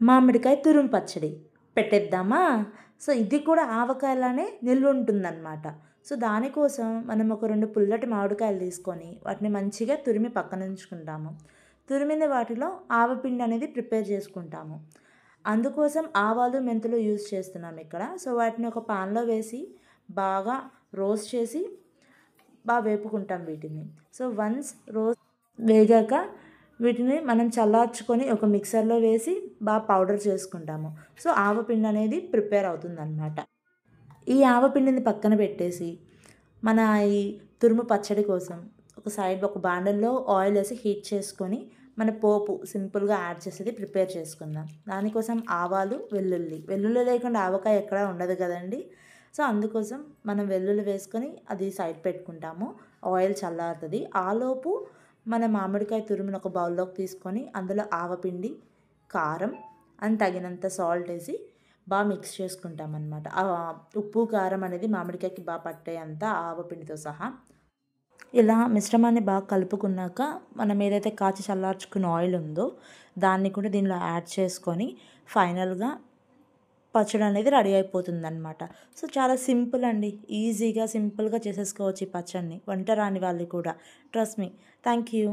మామిడికాయ తురుము పచ్చడి పెట్టేద్దామా? సో ఇది కూడా ఆవకాయలానే నిల్వ ఉంటుందన్నమాట. సో దానికోసం మనం ఒక 2 పుల్లటి మామిడికాయలు తీసుకొని వాటిని మంచిగా తురిమి పక్కన ఉంచుకుంటాము. తురిమిన వాటిలో ఆవపిండి అనేది ప్రిపేర్ చేసుకుంటాము. అందుకోసం ఆవాలు, మెంతులు యూజ్ చేస్తున్నాం ఇక్కడ. సో వాటిని ఒక పాన్‌లో వేసి బాగా రోస్ట్ చేసి వేపుకుంటాం వీటిని. సో వన్స్ వేగాక వీటిని మనం చల్లార్చుకొని ఒక మిక్సర్‌లో వేసి పౌడర్ చేసుకుంటాము. సో ఆవపిండి అనేది ప్రిపేర్ అవుతుందన్నమాట. ఈ ఆవపిండిని పక్కన పెట్టేసి మన ఈ తురుము పచ్చడి కోసం ఒక బాండల్లో ఆయిల్ వేసి హీట్ చేసుకొని మన పోపు సింపుల్‌గా యాడ్ చేసేది ప్రిపేర్ చేసుకుందాం. దానికోసం ఆవాలు, వెల్లుల్లి లేకుండా ఆవకాయ ఎక్కడా ఉండదు కదండీ! సో అందుకోసం మనం వెల్లుల్లి వేసుకొని అది సైడ్ పెట్టుకుంటాము. ఆయిల్ చల్లారుతది. ఆలోపు మన మామిడికాయ తురుమును ఒక బౌల్లోకి తీసుకొని అందులో ఆవపిండి, కారం అండ్ తగినంత సాల్ట్ వేసి మిక్స్ చేసుకుంటామన్నమాట. ఉప్పు, కారం అనేది మామిడికాయకి పట్టేంత ఆవపిండితో సహా. ఇలా మిశ్రమాన్ని బాగా కలుపుకున్నాక మనం ఏదైతే కాచి చల్లార్చుకున్న ఆయిల్ ఉందో దాన్ని కూడా దీనిలో యాడ్ చేసుకొని ఫైనల్‌గా పచ్చడి అనేది రెడీ అయిపోతుందన్నమాట. సో చాలా సింపుల్ అండి. ఈజీగా సింపుల్‌గా చేసేసుకోవచ్చు ఈ పచ్చడిని. వంట రాని వాళ్ళు కూడా. Trust me. Thank you.